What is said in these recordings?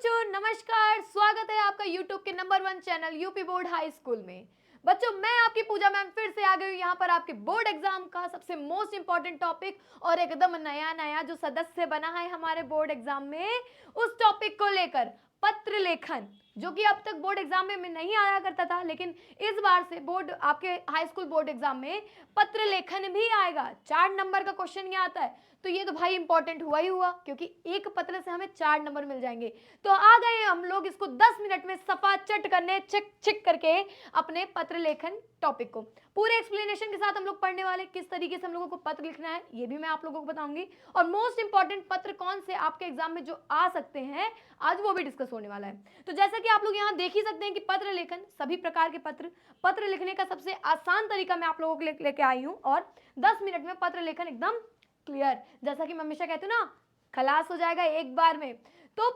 बच्चों नमस्कार, स्वागत है आपका YouTube के number 1 channel UP board high school में। बच्चों मैं आपकी पूजा मैम फिर से आ गई हूँ यहाँ पर आपके बोर्ड एग्जाम का सबसे मोस्ट इंपॉर्टेंट टॉपिक और एकदम नया नया जो सदस्य बना है हमारे बोर्ड एग्जाम में उस टॉपिक को लेकर पत्र लेखन, जो कि अब तक बोर्ड एग्जाम में नहीं आया करता था, लेकिन इस बार से बोर्ड आपके हाई स्कूल बोर्ड एग्जाम में पत्र लेखन भी आएगा। 4 नंबर का क्वेश्चन ये आता है, तो ये तो भाई इंपॉर्टेंट हुआ ही हुआ, क्योंकि एक पत्र से हमें 4 नंबर मिल जाएंगे। तो आ गए हम लोग इसको 10 मिनट में सफा चट करने, चिक चिक करके अपने पत्र लेखन टॉपिक को पूरे एक्सप्लेनेशन के साथ हम लोग पढ़ने वाले, किस तरीके से हम लोगों को पत्र लिखना है ये भी मैं आप लोगों को बताऊंगी, और मोस्ट इंपॉर्टेंट पत्र कौन से आपके एग्जाम में जो आ सकते हैं आज वो भी डिस्कस होने वाला है। तो जैसा कि आप लोग यहाँ देख ही सकते हैं कि पत्र लेखन, सभी प्रकार के पत्र लिखने का सबसे आसान तरीका मैं आप लोगों को लेके आई हूँ, और 10 मिनट में पत्र लेखन एकदम क्लियर, जैसा कि मैं हमेशा कहती हूँ ना, खलास हो जाएगा एक बार में। तो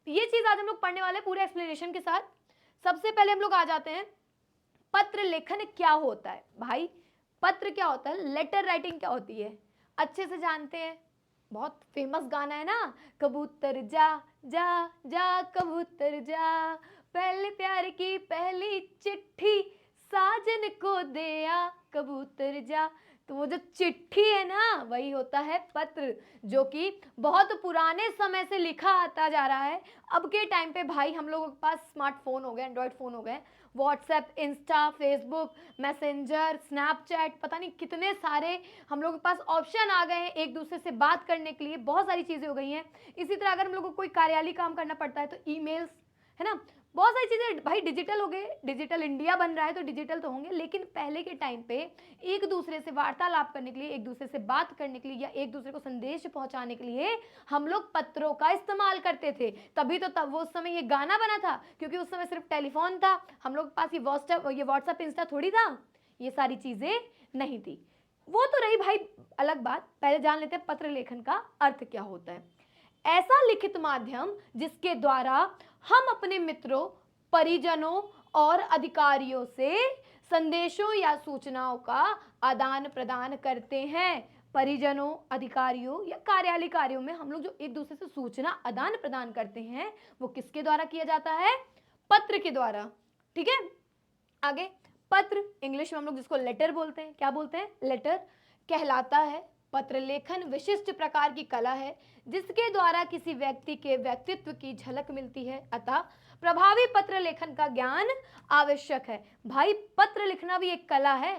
ये चीज आज हम लोग पढ़ने वाले पूरे एक्सप्लेनेशन के साथ। सबसे पहले हम लोग आ जाते हैं पत्र लेखन क्या होता है। भाई पत्र क्या होता है, लेटर राइटिंग क्या होती है, अच्छे से जानते हैं। बहुत फेमस गाना है ना, कबूतर जा जा जा कबूतर जा, पहले प्यार की पहली चिट्ठी साजन को दे आ, कबूतर जा। तो वो जो चिट्ठी है ना वही होता है पत्र, जो कि बहुत पुराने समय से लिखा आता जा रहा है। अब के टाइम पे भाई हम लोगों के पास स्मार्टफोन हो गए, एंड्रॉयड फोन हो गए, WhatsApp, Insta, Facebook, messenger, Snapchat, पता नहीं कितने सारे हम लोगों के पास ऑप्शन आ गए हैं एक दूसरे से बात करने के लिए, बहुत सारी चीज़ें हो गई हैं। इसी तरह अगर हम लोगों को कोई कार्यालय काम करना पड़ता है तो ईमेल्स, है ना, बहुत सारी चीज़ें भाई डिजिटल हो गए, डिजिटल इंडिया बन रहा है तो डिजिटल तो होंगे। लेकिन पहले के टाइम पे एक दूसरे से वार्तालाप करने के लिए, एक दूसरे से बात करने के लिए, या एक दूसरे को संदेश पहुंचाने के लिए हम लोग पत्रों का इस्तेमाल करते थे। तभी तो तब वो उस समय ये गाना बना था, क्योंकि उस समय सिर्फ टेलीफोन था, हम लोग के पास ये व्हाट्सएप इंस्टा थोड़ी था, ये सारी चीज़ें नहीं थी। वो तो रही भाई अलग बात। पहले जान लेते हैं पत्र लेखन का अर्थ क्या होता है। ऐसा लिखित माध्यम जिसके द्वारा हम अपने मित्रों, परिजनों और अधिकारियों से संदेशों या सूचनाओं का आदान प्रदान करते हैं। परिजनों, अधिकारियों या कार्यालय कार्यों में हम लोग जो एक दूसरे से सूचना आदान प्रदान करते हैं वो किसके द्वारा किया जाता है, पत्र के द्वारा। ठीक है, आगे पत्र इंग्लिश में हम लोग जिसको लेटर बोलते हैं, क्या बोलते हैं, लेटर कहलाता है। पत्र लेखन विशिष्ट प्रकार की कला है जिसके द्वारा किसी व्यक्ति के व्यक्तित्व की झलक मिलती है, अतः प्रभावी पत्र लेखन का ज्ञान आवश्यक है। भाई पत्र लिखना भी एक कला है।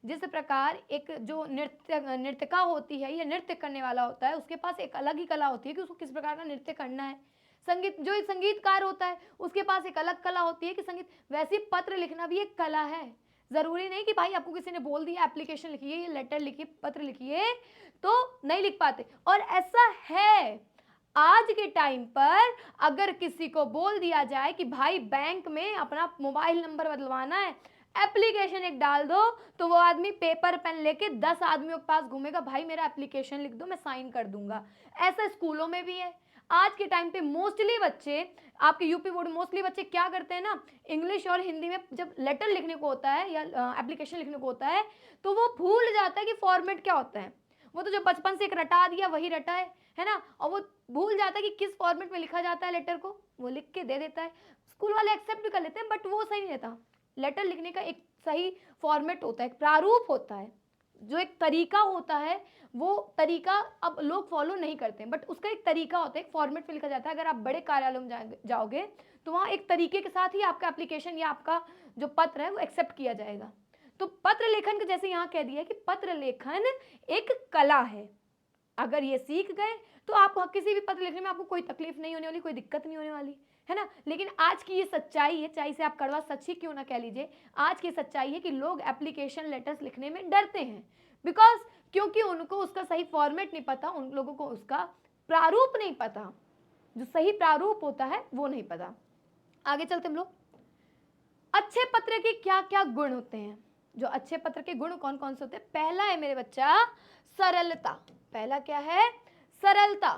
जिस प्रकार एक जो नृत्यका होती है या नृत्य करने वाला होता है, उसके पास एक अलग ही कला होती है कि उसको किस प्रकार का नृत्य करना है। जो एक संगीतकार होता है उसके पास एक अलग कला होती है कि संगीत, वैसे पत्र लिखना भी एक कला है। जरूरी नहीं कि भाई आपको किसी ने बोल दिया एप्लीकेशन लिखिए, लेटर लिखिए, पत्र लिखिए, तो नहीं लिख पाते। और ऐसा है आज के टाइम पर, अगर किसी को बोल दिया जाए कि भाई बैंक में अपना मोबाइल नंबर बदलवाना है, एप्लीकेशन एक डाल दो, तो वो आदमी पेपर पेन लेके 10 आदमियों के पास घूमेगा, भाई मेरा एप्लीकेशन लिख दो मैं साइन कर दूंगा। ऐसा स्कूलों में भी है। आज के टाइम पे मोस्टली बच्चे, आपके यूपी बोर्ड मोस्टली बच्चे क्या करते हैं ना, इंग्लिश और हिंदी में जब लेटर लिखने को होता है या एप्लीकेशन लिखने को होता है तो वो भूल जाता है कि फॉर्मेट क्या होता है। वो तो जो बचपन से एक रटा दिया वही रटा है ना, और वो भूल जाता है कि किस फॉर्मेट में लिखा जाता है लेटर को, वो लिख के दे देता है। स्कूल वाले एक्सेप्ट भी कर लेते हैं, बट वो सही नहीं रहता। लेटर लिखने का एक सही फॉर्मेट होता है, एक प्रारूप होता है, जो एक तरीका होता है, वो तरीका अब लोग फॉलो नहीं करते हैं, बट उसका एक तरीका होता है, एक फॉर्मेट में लिखा जाता है। अगर आप बड़े कार्यालयों में जाओगे तो वहाँ एक तरीके के साथ ही आपका एप्लीकेशन या आपका जो पत्र है वो एक्सेप्ट किया जाएगा। तो पत्र लेखन के जैसे यहाँ कह दिया कि पत्र लेखन एक कला है। अगर ये सीख गए तो आप किसी भी पत्र लिखने में आपको कोई तकलीफ नहीं होने वाली, कोई दिक्कत नहीं होने वाली, है ना। लेकिन आज की ये सच्चाई है, चाहे से आप कड़वा सच ही क्यों ना कह लीजिए, आज की सच्चाई है कि लोग एप्लीकेशन लेटर्स लिखने में डरते हैं, बिकॉज क्योंकि उनको उसका सही फॉर्मेट नहीं पता, उन लोगों को उसका प्रारूप नहीं पता, जो सही प्रारूप होता है वो नहीं पता। आगे चलते हम लोग, अच्छे पत्र के क्या क्या गुण होते हैं। जो अच्छे पत्र के गुण कौन कौन से होते हैं, पहला है मेरे बच्चा सरलता। पहला क्या है, सरलता।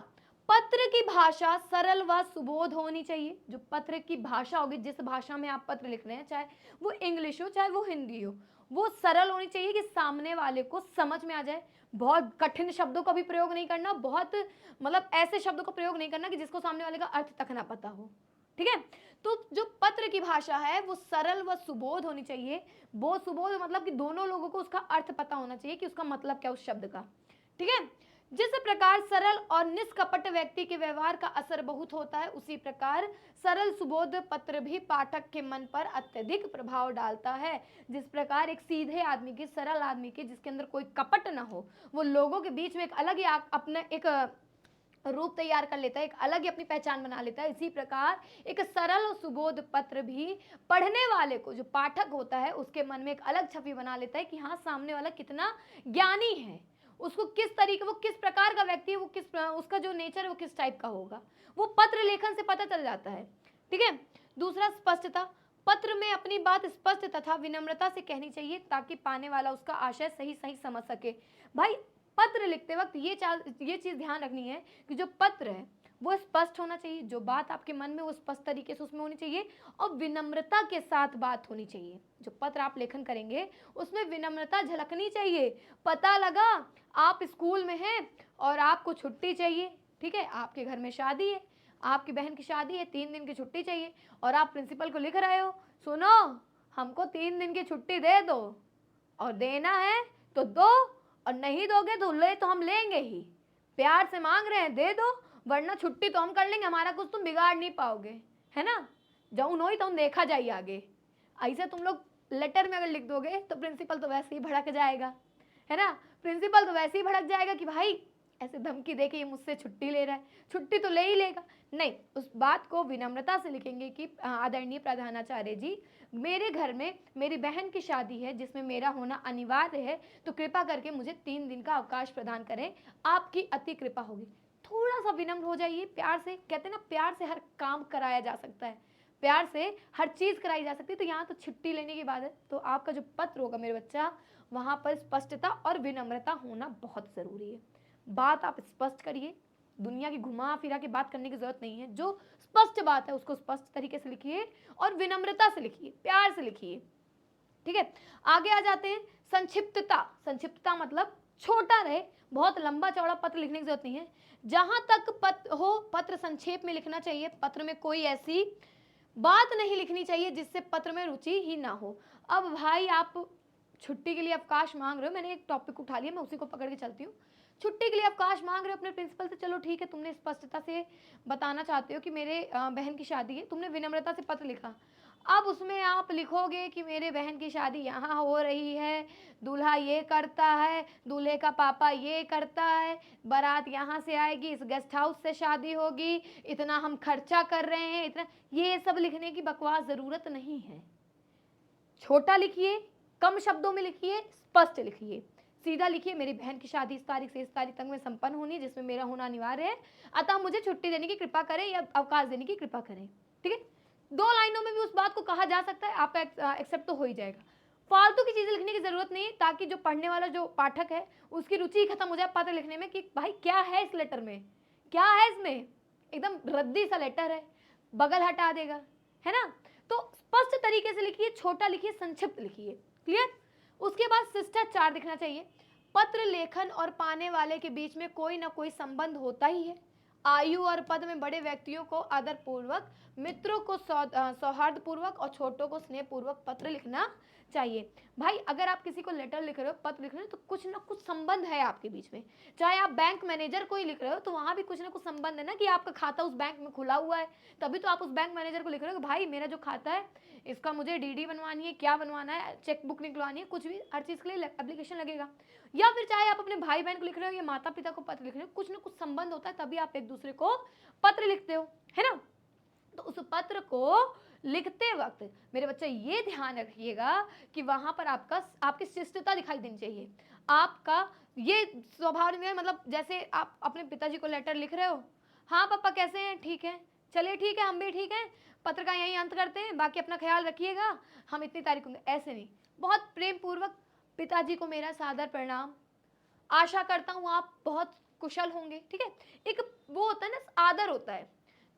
पत्र की भाषा सरल व सुबोध होनी चाहिए। जो पत्र की भाषा होगी, जिस भाषा में आप पत्र लिख रहे हैं, चाहे वो इंग्लिश हो चाहे वो हिंदी हो, वो सरल होनी चाहिए कि सामने वाले को समझ में आ जाए। बहुत कठिन शब्दों का भी प्रयोग नहीं करना, बहुत मतलब ऐसे शब्दों का प्रयोग नहीं करना कि जिसको सामने वाले का अर्थ तक ना पता हो। ठीक है। तो जो पत्र की भाषा है वो सरल व सुबोध होनी चाहिए। बोध सुबोध मतलब कि दोनों लोगों को उसका अर्थ पता होना चाहिए कि उसका मतलब क्या उस शब्द का, ठीक है। जिस प्रकार सरल और निष्कपट व्यक्ति के व्यवहार का असर बहुत होता है, उसी प्रकार सरल सुबोध पत्र भी पाठक के मन पर अत्यधिक प्रभाव डालता है। जिस प्रकार एक सीधे आदमी की, सरल आदमी की, जिसके अंदर कोई कपट ना हो, वो लोगों के बीच में एक अलग ही अपने एक रूप तैयार कर लेता है, एक अलग ही अपनी पहचान बना लेता है, इसी प्रकार एक सरल और सुबोध पत्र भी पढ़ने वाले को, जो पाठक होता है, उसके मन में एक अलग छवि बना लेता है कि हाँ, सामने वाला कितना ज्ञानी है, उसको किस तरीके, वो किस प्रकार का व्यक्ति है, वो किस, उसका जो नेचर है वो किस टाइप का होगा, वो पत्र लेखन से पता चल जाता है, ठीक है। दूसरा, स्पष्टता। पत्र में अपनी बात स्पष्ट तथा विनम्रता से कहनी चाहिए ताकि पाने वाला उसका आशय सही सही समझ सके। भाई, पत्र लिखते वक्त ये चीज ध्यान रखनी है कि जो पत्र है वो स्पष्ट होना चाहिए, जो बात आपके मन में वो स्पष्ट तरीके से उसमें होनी चाहिए, और विनम्रता के साथ बात होनी चाहिए। जो पत्र आप लेखन करेंगे उसमें विनम्रता झलकनी चाहिए। पता लगा आप स्कूल में हैं और आपको छुट्टी चाहिए, ठीक है, आपके घर में शादी है, आपकी बहन की शादी है, 3 दिन की छुट्टी चाहिए, और आप प्रिंसिपल को लिख रहे हो, सुनो हमको 3 दिन की छुट्टी दे दो, और देना है तो दो, और नहीं दोगे तो हम लेंगे ही, प्यार से मांग रहे हैं दे दो, वरना छुट्टी तो हम कर लेंगे, हमारा कुछ तुम बिगाड़ नहीं पाओगे, है ना। जाऊँ नहीं तो देखा जाइए आगे। ऐसे तुम लोग लेटर में अगर लिख दोगे तो प्रिंसिपल तो वैसे ही भड़क जाएगा, है ना। प्रिंसिपल तो वैसे ही भड़क जाएगा कि भाई ऐसे धमकी दे के ये मुझसे छुट्टी ले रहा है, छुट्टी तो ले ही लेगा। नहीं, उस बात को विनम्रता से लिखेंगे कि आदरणीय प्रधानाचार्य जी, मेरे घर में मेरी बहन की शादी है जिसमें मेरा होना अनिवार्य है, तो कृपा करके मुझे 3 दिन का अवकाश प्रदान करें, आपकी अति कृपा होगी। थोड़ा सा विनम्र हो जाइए, प्यार से, कहते हैं ना प्यार से हर काम कराया जा सकता है, प्यार से हर चीज कराई जा सकती है। तो यहाँ तो छुट्टी लेने की बात है, तो आपका जो पत्र होगा मेरे बच्चा, वहां पर स्पष्टता और विनम्रता होना बहुत जरूरी है। बात आप स्पष्ट करिए, दुनिया की घुमा फिरा के बात करने की जरूरत नहीं है, जो स्पष्ट बात है उसको स्पष्ट तरीके से लिखिए और विनम्रता से लिखिए, प्यार से लिखिए, ठीक है। आगे आ जाते हैं संक्षिप्तता। संक्षिप्तता मतलब छोटा रहे, बहुत लंबा चौड़ा पत्र लिखने की जरूरत नहीं है, जहां तक पत्र हो पत्र संक्षेप में लिखना चाहिए। पत्र में कोई ऐसी बात नहीं लिखनी चाहिए जिससे पत्र में रुचि ही ना हो। अब भाई आप छुट्टी के लिए अवकाश मांग रहे हो, मैंने एक टॉपिक उठा लिया, मैं उसी को पकड़ के चलती हूँ। छुट्टी के लिए अवकाश मांग रहे हो अपने प्रिंसिपल से, चलो ठीक है, तुमने स्पष्टता से बताना चाहते हो कि मेरे बहन की शादी है, तुमने विनम्रता से पत्र लिखा। अब उसमें आप लिखोगे कि मेरे बहन की शादी यहाँ हो रही है, दूल्हा ये करता है, दूल्हे का पापा ये करता है, बारात यहाँ से आएगी, इस गेस्ट हाउस से शादी होगी, इतना हम खर्चा कर रहे हैं, इतना, ये सब लिखने की बकवास जरूरत नहीं है। छोटा लिखिए, कम शब्दों में लिखिए, स्पष्ट लिखिए, सीधा लिखिए, मेरी बहन की शादी इस तारीख से इस तारीख तक में संपन्न होनी है, जिसमें मेरा होना अनिवार्य है, अतः मुझे छुट्टी देने की कृपा करें या अवकाश देने की कृपा करें, ठीक है। 2 लाइनों में भी उस बात को कहा जा सकता है, आपका एक्सेप्ट तो हो ही जाएगा। फालतू की चीजें लिखने की जरूरत नहीं है, ताकि जो पढ़ने वाला जो पाठक है उसकी रुचि खत्म हो जाए पत्र लिखने में, कि भाई क्या है इस लेटर में, क्या है इसमें, एकदम रद्दी सा लेटर है, बगल हटा देगा, है ना। तो स्पष्ट तरीके से लिखिए, छोटा लिखिए, संक्षिप्त लिखिए, क्लियर। उसके बाद शिष्टाचार दिखना चाहिए। पत्र लेखन और पाने वाले के बीच में कोई ना कोई संबंध होता ही है। आयु और पद में बड़े व्यक्तियों को आदर पूर्वक, मित्रों को सौहार्द पूर्वक और छोटों को स्नेह पूर्वक पत्र लिखना चाहिए। भाई अगर आप किसी को लेटर लिख रहे हो, पत्र लिख रहे हो, तो कुछ ना कुछ संबंध है आपके बीच में। चाहे आप बैंक मैनेजर को ही लिख रहे हो तो वहां भी कुछ ना कुछ संबंध है ना, कि आपका खाता उस बैंक में खुला हुआ है, तभी तो आप उस बैंक मैनेजर को लिख रहे हो कि भाई मेरा जो खाता है इसका मुझे डीडी बनवानी है, क्या बनवाना है, चेक बुक निकलवानी है, कुछ भी, हर चीज के लिए एप्लीकेशन लगेगा। या फिर चाहे आप अपने भाई बहन को लिख रहे हो या माता पिता को पत्र लिख रहे हो, कुछ ना कुछ संबंध होता है, तभी आप एक दूसरे को पत्र लिखते हो, है ना। तो उस पत्र को लिखते वक्त मेरे बच्चे ये ध्यान रखिएगा कि वहां पर आपकी शिष्टता दिखाई देनी चाहिए, आपका ये स्वभाव में, मतलब जैसे आप अपने पिताजी को लेटर लिख रहे हो, हाँ पापा कैसे हैं, ठीक है, चलिए ठीक है, हम भी ठीक हैं, पत्र का यही अंत करते हैं, बाकी अपना ख्याल रखिएगा, हम इतनी तारीख होंगे, ऐसे नहीं, बहुत प्रेम पूर्वक, पिताजी को मेरा सादर प्रणाम, आशा करता हूँ आप बहुत कुशल होंगे, ठीक है। एक वो होता है ना, आदर होता है।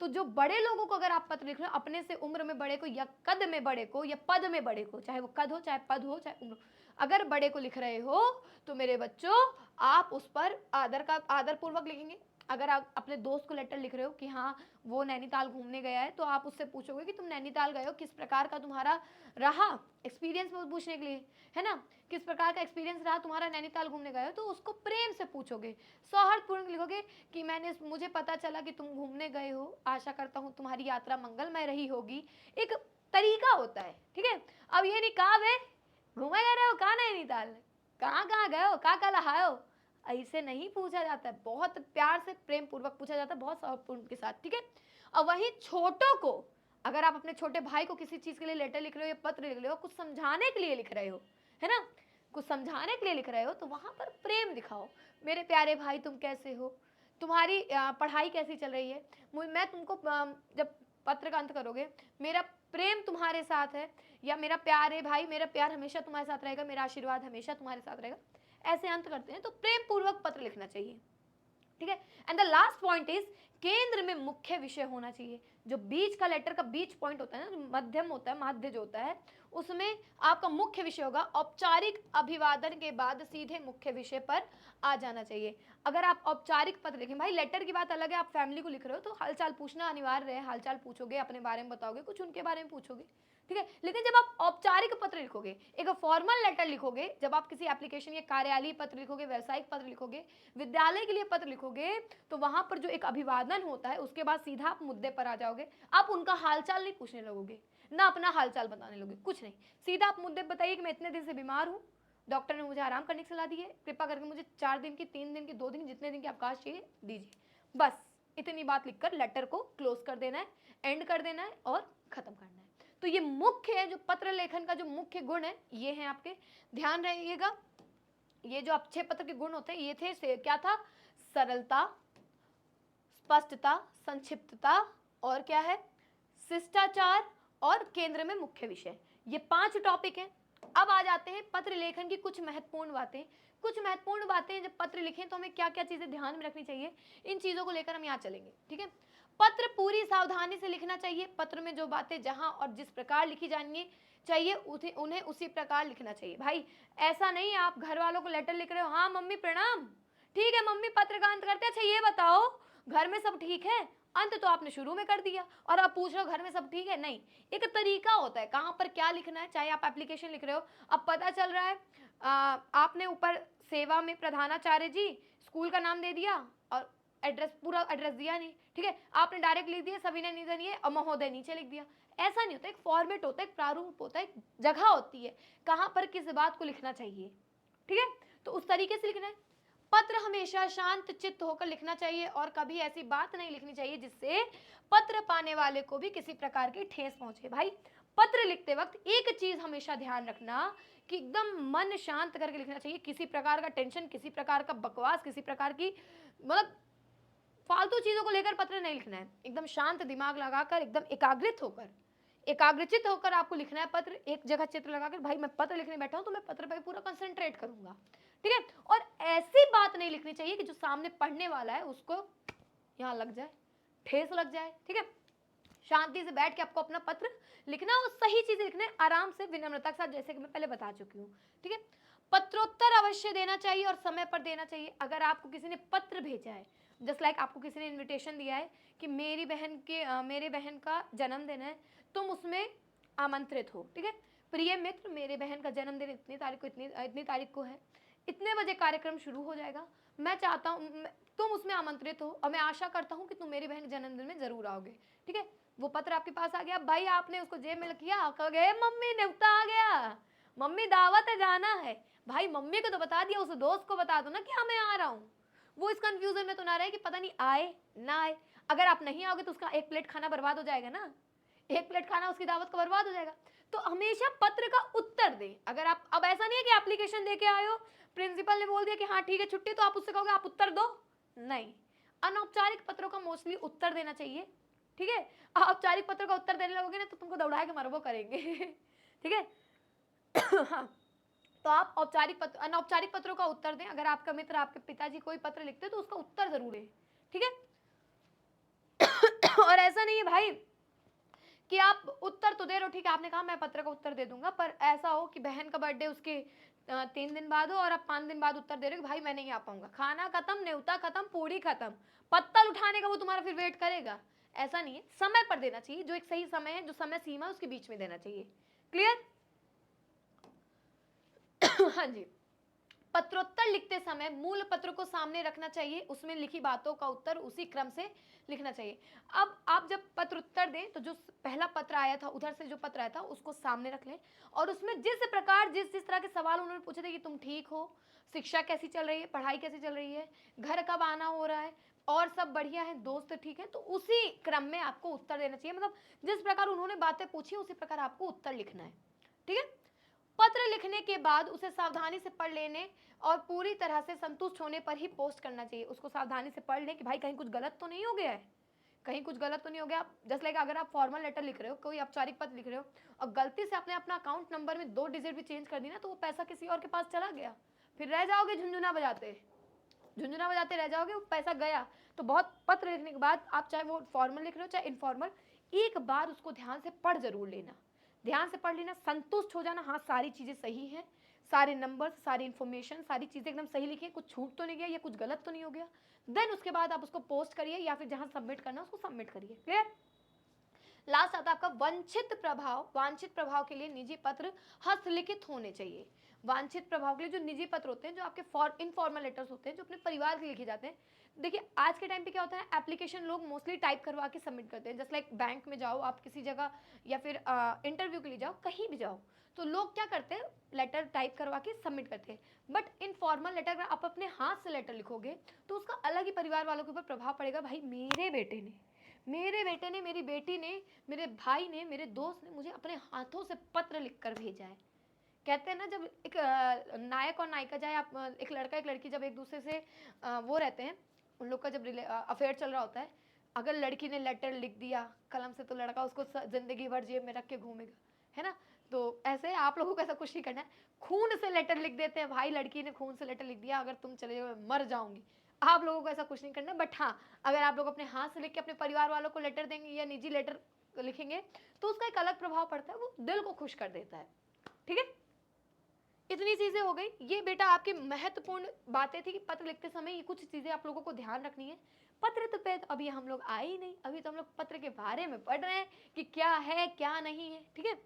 तो जो बड़े लोगों को अगर आप पत्र लिख रहे हो, अपने से उम्र में बड़े को या कद में बड़े को या पद में बड़े को, चाहे वो कद हो चाहे पद हो चाहे उम्र, अगर बड़े को लिख रहे हो तो मेरे बच्चों आप उस पर आदर पूर्वक लिखेंगे। अगर आप अपने दोस्त को लेटर लिख रहे हो कि हाँ वो नैनीताल घूमने गया है, तो आप उससे पूछोगे कि तुम नैनीताल गए हो, किस प्रकार का तुम्हारा रहा एक्सपीरियंस, में पूछने के लिए, है ना, किस प्रकार का एक्सपीरियंस रहा तुम्हारा नैनीताल घूमने गए हो, तो उसको प्रेम से पूछोगे, सौहार्दपूर्ण लिखोगे कि मुझे पता चला कि तुम घूमने गए हो, आशा करता हूँ तुम्हारी यात्रा मंगलमय रही होगी। एक तरीका होता है, ठीक है। अब ये नहीं कहा वे घूमे गए रहे हो, कहाँ नैनीताल, कहाँ कहाँ गए हो, कहाँ कहाँ नहाए हो, ऐसे नहीं पूछा जाता है, बहुत प्यार से प्रेम पूर्वक पूछा जाता है, बहुत सौहार्दपूर्ण के साथ, ठीक है। और वहीं छोटों को, अगर आप अपने छोटे भाई को किसी चीज के लिए लेटर लिख रहे हो या पत्र लिख रहे हो, कुछ समझाने के लिए लिख रहे हो, है ना, कुछ समझाने के लिए लिख रहे हो, तो वहां पर प्रेम दिखाओ। मेरे प्यारे भाई तुम कैसे हो, तुम्हारी पढ़ाई कैसी चल रही है, मैं तुमको जब पत्र का अंत करोगे, मेरा प्रेम तुम्हारे साथ है, या मेरा प्यारे भाई मेरा प्यार हमेशा तुम्हारे साथ रहेगा, मेरा आशीर्वाद हमेशा तुम्हारे साथ रहेगा, ऐसे अंत करते हैं। तो प्रेम पूर्वक पत्र लिखना चाहिए, ठीक है। And the last point is, केंद्र में मुख्य विषय होना चाहिए। जो बीच का लेटर का बीच पॉइंट होता है ना, मध्यम होता है, माध्य जो होता है, उसमें आपका मुख्य विषय होगा। औपचारिक अभिवादन के बाद सीधे मुख्य विषय पर आ जाना चाहिए। अगर आप औपचारिक पत्र लिखें, भाई लेटर की बात अलग है, आप फैमिली को लिख रहे हो तो हालचाल पूछना अनिवार्य है, हालचाल पूछोगे, अपने बारे में बताओगे, कुछ उनके बारे में पूछोगे, ठीक है। लेकिन जब आप औपचारिक पत्र लिखोगे, एक फॉर्मल लेटर लिखोगे, जब आप किसी एप्लीकेशन या कार्यालय पत्र लिखोगे, व्यावसायिक पत्र लिखोगे, विद्यालय के लिए पत्र लिखोगे, तो वहां पर जो एक अभिवादन होता है, उसके बाद सीधा आप मुद्दे पर आ जाओगे। आप उनका हालचाल नहीं पूछने लगोगे, ना अपना हालचाल बताने लगोगे, कुछ नहीं, सीधा आप मुद्दे बताइए कि मैं इतने दिन से बीमार हूँ, डॉक्टर ने मुझे आराम करने की सलाह दी है, कृपा करके मुझे 4 दिन की, 3 दिन की, 2 दिन, जितने दिन की अवकाश चाहिए दीजिए। बस इतनी बात लिखकर लेटर को क्लोज कर देना है, एंड कर देना है और खत्म करना है। तो ये मुख्य है, जो पत्र लेखन का जो मुख्य गुण है, ये है आपके, ध्यान रहिएगा। ये जो अच्छे पत्र के गुण होते हैं, ये थे से क्या था, सरलता, स्पष्टता, संक्षिप्तता, और क्या है, शिष्टाचार, और केंद्र में मुख्य विषय। ये 5 टॉपिक हैं। अब आ जाते हैं पत्र लेखन की कुछ महत्वपूर्ण बातें। कुछ महत्वपूर्ण बातें, जब पत्र लिखें तो हमें क्या क्या चीजें ध्यान में रखनी चाहिए, इन चीजों को लेकर हम यहाँ चलेंगे, ठीक है। पत्र पूरी सावधानी से लिखना चाहिए। पत्र में जो बातें जहां और जिस प्रकार लिखी जानी चाहिए, उन्हें उसी प्रकार लिखना चाहिए। भाई ऐसा नहीं आप घर वालों को लेटर लिख रहे हो, हाँ मम्मी प्रणाम, ठीक है मम्मी पत्र का अंत करते, अच्छा ये बताओ घर में सब ठीक है, अंत तो आपने शुरू में कर दिया और आप पूछ रहे हो घर में सब ठीक है। नहीं, एक तरीका होता है कहां पर क्या लिखना है। चाहे आप एप्लीकेशन लिख रहे हो, अब पता चल रहा है आपने ऊपर सेवा में प्रधानाचार्य जी, स्कूल का नाम दे दिया और एड्रेस, पूरा एड्रेस दिया नहीं, ठीक है, आपने डायरेक्ट लिख दिया सविनय निधन ये और महोदय नीचे लिख दिया। ऐसा नहीं होता, एक फॉर्मेट होता है, एक प्रारूप होता है, एक जगह होती है कहां पर किस बात को लिखना चाहिए, ठीक है। तो उस तरीके से लिखना है। पत्र हमेशा शांत चित्त होकर लिखना चाहिए और कभी ऐसी बात नहीं लिखनी चाहिए जिससे पत्र पाने वाले को भी किसी प्रकार की ठेस पहुंचे। भाई पत्र लिखते वक्त एक चीज हमेशा ध्यान रखना कि एकदम मन शांत करके लिखना चाहिए। किसी प्रकार का टेंशन, किसी प्रकार का बकवास, किसी प्रकार की मतलब फालतू चीजों को लेकर पत्र नहीं लिखना है। एकदम शांत दिमाग लगाकर, एकदम एकाग्रित होकर, एकाग्रचित होकर आपको लिखना है पत्र। एक जगह चित्र लगाकर, भाई मैं पत्र लिखने बैठा हूं तो मैं पत्र पर पूरा कंसंट्रेट करूंगा, ठीक है। और ऐसी बात नहीं लिखनी चाहिए कि जो सामने पढ़ने वाला है उसको यहां लग जाए, ठेस लग जाए, ठीक है। शांति से बैठ के आपको अपना पत्र लिखना और सही चीज लिखना है, आराम से, विनम्रता के साथ, जैसे कि मैं पहले बता चुकी हूँ, ठीक है। पत्रोत्तर अवश्य देना चाहिए और समय पर देना चाहिए। अगर आपको किसी ने पत्र भेजा है, जस्ट लाइक आपको किसी ने इन्विटेशन दिया है कि मेरे बहन का जन्मदिन है, तुम उसमें आमंत्रित हो, ठीक है। प्रिय मित्र, मेरे बहन का जन्मदिन इतनी तारीख को, इतनी तारीख को है, इतने बजे कार्यक्रम शुरू हो जाएगा, मैं चाहता हूँ तुम उसमें आमंत्रित हो और मैं आशा करता हूँ कि तुम मेरी बहन के जन्मदिन में जरूर आओगे, ठीक है। वो पत्र आपके पास आ गया, भाई आपने उसको जेब में किया, कह गए मम्मी न्योता आ गया, मम्मी दावत है, जाना है। भाई मम्मी को तो बता दिया, उस दोस्त को बता दो ना कि हाँ मैं आ रहा हूँ। वो इस कंफ्यूजन में तो ना रहे कि पता नहीं आए ना आए। अगर आप नहीं आओगे तो उसका 1 प्लेट खाना बर्बाद हो जाएगा ना, 1 प्लेट खाना उसकी दावत का बर्बाद हो जाएगा। तो हमेशा पत्र का उत्तर दें। अगर आप, अब ऐसा नहीं है कि एप्लीकेशन दे के आए हो, प्रिंसिपल ने बोल दिया कि हाँ ठीक है छुट्टी, तो आप उससे कहोगे आप उत्तर दो, नहीं। अनौपचारिक पत्रों का मोस्टली उत्तर देना चाहिए, ठीक है। औपचारिक पत्र का उत्तर देने लगोगे ना तो तुमको दौड़ा के मरबो करेंगे ठीक है हाँ, तो आप औपचारिक पत्र, अनौपचारिक पत्रों का उत्तर दें। अगर आपका मित्र, आपके पिताजी कोई पत्र लिखते तो उसका उत्तर जरूर दें, ठीक है और ऐसा नहीं है भाई कि आप उत्तर तो दे रहे हो, ठीक है, आपने कहा मैं पत्र का उत्तर दे दूंगा, पर ऐसा हो कि बहन का बर्थडे उसके 3 दिन बाद हो और आप 5 दिन बाद उत्तर दे रहे हो कि भाई मैं नहीं आ पाऊंगा, खाना खत्म, न्योता खत्म, पूरी खत्म, पत्तल उठाने का वो तुम्हारा फिर वेट करेगा। ऐसा नहीं है, समय पर देना चाहिए, जो एक सही समय है, जो समय सीमा है उसके बीच में देना चाहिए। क्लियर? हाँ जी। पत्रोत्तर लिखते समय मूल पत्र को सामने रखना चाहिए, उसमें लिखी बातों का उत्तर उसी क्रम से लिखना चाहिए। अब आप जब पत्रोत्तर दें तो जो पहला पत्र आया था, उधर से जो पत्र आया था उसको सामने रख लें, और उसमें जिस प्रकार जिस जिस तरह के सवाल उन्होंने पूछे थे कि तुम ठीक हो, शिक्षा कैसी चल रही है, पढ़ाई कैसी चल रही है, घर कब आना हो रहा है, और सब बढ़िया है, दोस्त ठीक है, तो उसी क्रम में आपको उत्तर देना चाहिए। मतलब जिस प्रकार उन्होंने बातें पूछी उसी प्रकार आपको उत्तर लिखना है। ठीक है? पत्र लिखने के बाद उसे सावधानी से पढ़ लेने और पूरी तरह से संतुष्ट होने पर ही पोस्ट करना चाहिए। उसको सावधानी से पढ़ लें कि भाई कहीं कुछ गलत तो नहीं हो गया है, कहीं कुछ गलत तो नहीं हो गया। जस्ट लाइक अगर आप फॉर्मल लेटर लिख रहे हो, कोई औपचारिक पत्र लिख रहे हो, और गलती से आपने अपना अकाउंट नंबर में 2 डिजिट भी चेंज कर दी ना, तो वो पैसा किसी और के पास चला गया, फिर रह जाओगे झुंझुना बजाते, झुंझुना बजाते रह जाओगे, वो पैसा गया। तो बहुत पत्र लिखने के बाद आप चाहे वो फॉर्मल लिख रहे हो चाहे इनफॉर्मल, एक बार उसको ध्यान से पढ़ जरूर लेना, ध्यान से पढ़ लेना, संतुष्ट हो जाना, हाँ सारी चीज़ें सही हैं, सारे नंबर, सारी इन्फॉर्मेशन, सारी चीज़ें एकदम सही लिखी है, कुछ छूट तो नहीं गया या कुछ गलत तो नहीं हो गया। देन उसके बाद आप उसको पोस्ट करिए या फिर जहाँ सबमिट करना उसको सबमिट करिए। क्लियर? लास्ट आता है आपका वांछित प्रभाव। वांछित प्रभाव के लिए निजी पत्र हस्तलिखित होने चाहिए। वांछित प्रभाव के लिए जो निजी पत्र होते हैं, जो आपके इनफॉर्मल लेटर्स होते हैं, जो अपने परिवार के लिखे जाते हैं। देखिए आज के टाइम पे क्या होता है, एप्लीकेशन लोग मोस्टली टाइप करवा के सबमिट करते हैं। जस्ट लाइक बैंक में जाओ आप किसी जगह, या फिर इंटरव्यू के लिए जाओ, कहीं भी जाओ, तो लोग क्या करते हैं, लेटर टाइप करवा के सबमिट करते हैं। बट इनफॉर्मल लेटर अगर आप अपने हाथ से लेटर लिखोगे तो उसका अलग ही परिवार वालों के ऊपर प्रभाव पड़ेगा। भाई मेरे बेटे ने, मेरी बेटी ने, मेरे भाई ने, मेरे दोस्त ने मुझे अपने हाथों से पत्र लिखकर भेजा है। कहते हैं ना, जब एक नायक और नायिका, चाहे आप एक लड़का एक लड़की जब एक दूसरे से वो रहते हैं, उन लोग का जब अफेयर चल रहा होता है, अगर लड़की ने लेटर लिख दिया कलम से तो लड़का उसको जिंदगी भर जेब में रख के घूमेगा, है ना। तो ऐसे आप लोगों को ऐसा कुछ नहीं करना है, खून से लेटर लिख देते हैं, भाई लड़की ने खून से लेटर लिख दिया, अगर तुम चले जाओ मर जाऊंगी, आप लोगों को ऐसा कुछ नहीं करना। बट हाँ, अगर आप लोग अपने हाथ से लिख के अपने परिवार वालों को लेटर देंगे या निजी लेटर लिखेंगे तो उसका एक अलग प्रभाव पड़ता है, वो दिल को खुश कर देता है। ठीक है, इतनी चीजें हो गई, ये बेटा आपकी महत्वपूर्ण बातें थी कि पत्र लिखते समय ये कुछ चीजें आप लोगों को ध्यान रखनी है। पत्र तो पे अभी हम लोग आए ही नहीं, अभी तो हम लोग पत्र के बारे में पढ़ रहे हैं कि क्या है क्या नहीं है। ठीक है,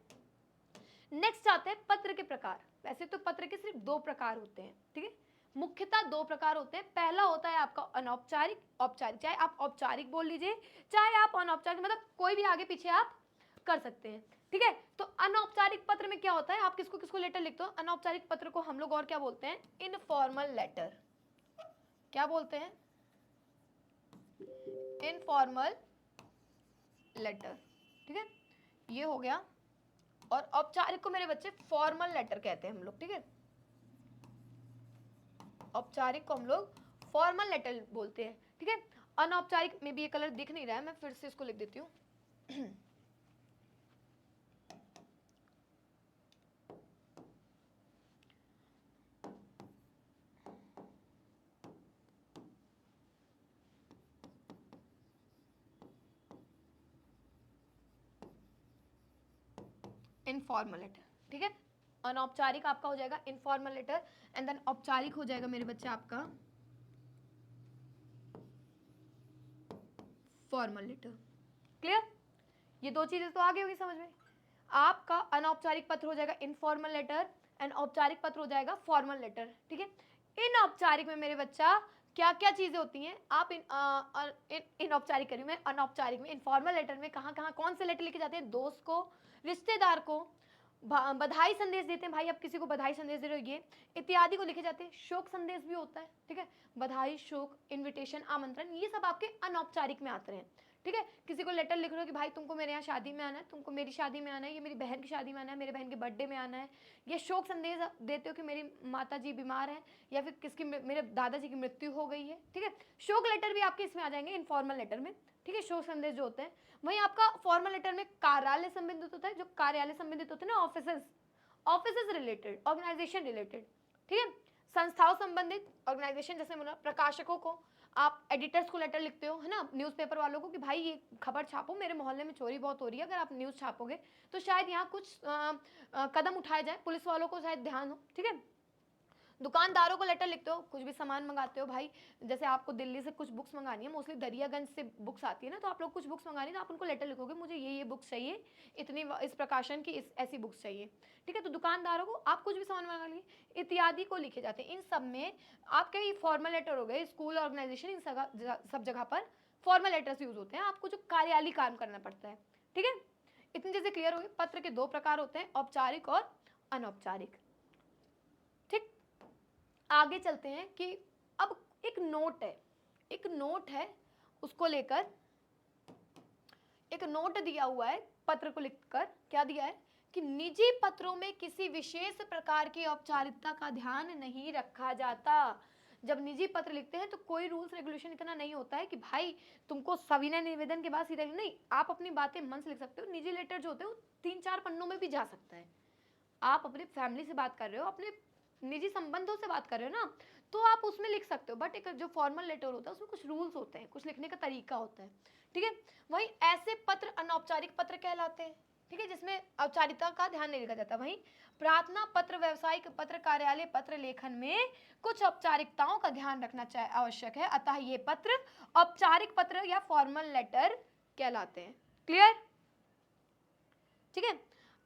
नेक्स्ट आते हैं पत्र के प्रकार। वैसे तो पत्र के सिर्फ 2 प्रकार होते हैं। ठीक है, मुख्यतः 2 प्रकार होते हैं। पहला होता है आपका अनौपचारिक, औपचारिक, चाहे आप औपचारिक बोल लीजिए चाहे आप अनौपचारिक, मतलब कोई भी आगे पीछे आप कर सकते हैं। ठीक है, तो अनौपचारिक पत्र में क्या होता है, आप किसको किसको लेटर लिखते हो, अनौपचारिक पत्र को हम लोग और क्या बोलते हैं, इनफॉर्मल लेटर। क्या बोलते हैं, इनफॉर्मल लेटर। ठीक है, ये हो गया। और औपचारिक को मेरे बच्चे फॉर्मल लेटर कहते हैं हम लोग। ठीक है, औपचारिक को हम लोग फॉर्मल लेटर बोलते हैं। ठीक है, अनौपचारिक में भी ये कलर दिख नहीं रहा है, मैं फिर से इसको लिख देती हूँ। Informal letter. ठीक है, अनौपचारिक आपका हो जाएगा इनफॉर्मल लेटर, एंड देन औपचारिक हो जाएगा मेरे बच्चे आपका फॉर्मल लेटर। क्लियर, ये 2 चीजें तो आगे होगी समझ में। आपका अनौपचारिक पत्र हो जाएगा इनफॉर्मल लेटर एंड औपचारिक पत्र हो जाएगा फॉर्मल लेटर। ठीक है, इन औपचारिक में मेरे बच्चा क्या क्या चीजें होती हैं, आप इन औपचारिक करिए, मैं अनौपचारिक में, इनफॉर्मल लेटर में कहाँ कहाँ कौन से लेटर लिखे जाते हैं, दोस्त को, रिश्तेदार को, बधाई संदेश देते हैं, भाई आप किसी को बधाई संदेश दे रहे हो, ये इत्यादि को लिखे जाते हैं। शोक संदेश भी होता है। ठीक है, बधाई, शोक, इनविटेशन, आमंत्रण, ये सब आपके अनौपचारिक में आते हैं। ठीक है, किसी को लेटर लिख रहे हो कि भाई तुमको मेरे यहाँ शादी में आना है, तुमको मेरी शादी में आना है, ये मेरी बहन की शादी में आना है, मेरे बहन के बर्थडे में आना है, ये शोक संदेश देते हो कि मेरी माता जी बीमार है या फिर किसकी, मेरे दादाजी की मृत्यु हो गई है। ठीक है, शोक लेटर भी आपके इसमें आ जाएंगे इनफॉर्मल लेटर में। ठीक है, शोक संदेश जो होते हैं। वहीं आपका फॉर्मल लेटर में कार्यालय संबंधित होता है, जो कार्यालय संबंधित होते हैं ना, ऑफिसेस रिलेटेड, ऑर्गेनाइजेशन रिलेटेड। ठीक है, संस्थाओं संबंधित, ऑर्गेनाइजेशन, जैसे बोला प्रकाशकों को, आप एडिटर्स को लेटर लिखते हो, है ना, न्यूज़पेपर वालों को कि भाई ये खबर छापो, मेरे मोहल्ले में चोरी बहुत हो रही है, अगर आप न्यूज़ छापोगे तो शायद यहाँ कुछ कदम उठाए जाए, पुलिस वालों को शायद ध्यान हो। ठीक है, दुकानदारों को लेटर लिखते हो, कुछ भी सामान मंगाते हो भाई, जैसे आपको दिल्ली से कुछ बुक्स मंगानी है, मोस्टली दरियागंज से बुक्स आती है ना, तो आप लोग कुछ बुक्स मंगानी है तो आप उनको लेटर लिखोगे मुझे ये बुक्स चाहिए, इतनी इस प्रकाशन की ऐसी बुक्स चाहिए, ठीक है। तो दुकानदारों को आप कुछ भी सामान मंगा लिए इत्यादि को लिखे जाते हैं। इन सब में आपके ये फॉर्मल लेटर हो गए, स्कूल ऑर्गेनाइजेशन इन सब जगह पर फॉर्मल लेटर्स यूज होते हैं, आपको जो कार्यालय काम करना पड़ता है, ठीक है। इतनी चीजें क्लियर होगी। पत्र के 2 प्रकार होते हैं, औपचारिक और अनौपचारिक, ठीक। आगे चलते हैं कि अब एक नोट है उसको लेकर एक नोट दिया हुआ है पत्र को लिखकर, क्या दिया है कि निजी पत्रों में किसी विशेष प्रकार की औपचारिकता का ध्यान नहीं रखा जाता। जब निजी पत्र लिखते हैं तो कोई रूल्स रेगुलेशन इतना नहीं होता है कि भाई तुमको सविनय निवेदन के बाद सीधा नहीं, आप अपनी बातें मन से लिख सकते हो। निजी लेटर जो होते हैं वो 3-4 पन्नों में भी जा सकता है। आप अपने फैमिली से बात कर रहे हो, अपने निजी संबंधों से बात कर रहे हो ना, तो आप उसमें लिख सकते हो। बट एक जो फॉर्मल लेटर होता है उसमें कुछ रूल्स होते हैं, कुछ लिखने का तरीका होता है, ठीक है। वहीं ऐसे पत्र अनौपचारिक पत्र कहलाते हैं, ठीक है, जिसमें औपचारिकता का ध्यान नहीं रखा जाता। वहीं प्रार्थना पत्र, व्यावसायिक पत्र, कार्यालय पत्र लेखन में कुछ औपचारिकताओं का ध्यान रखना आवश्यक है, अतः ये पत्र औपचारिक पत्र या फॉर्मल लेटर कहलाते हैं। क्लियर, ठीक है।